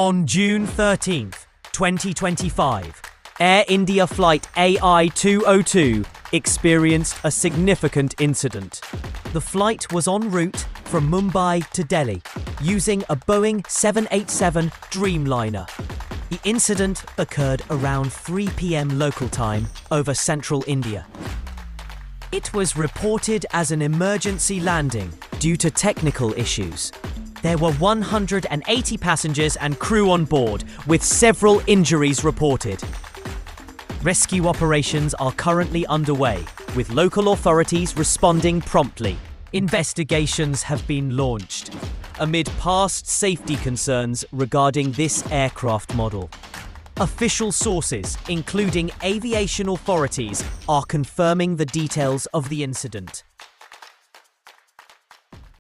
On June 13, 2025, Air India flight AI-202 experienced a significant incident. The flight was en route from Mumbai to Delhi, using a Boeing 787 Dreamliner. The incident occurred around 3 p.m. local time over central India. It was reported as an emergency landing due to technical issues. There were 180 passengers and crew on board, with several injuries reported. Rescue operations are currently underway, with local authorities responding promptly. Investigations have been launched amid past safety concerns regarding this aircraft model. Official sources, including aviation authorities, are confirming the details of the incident.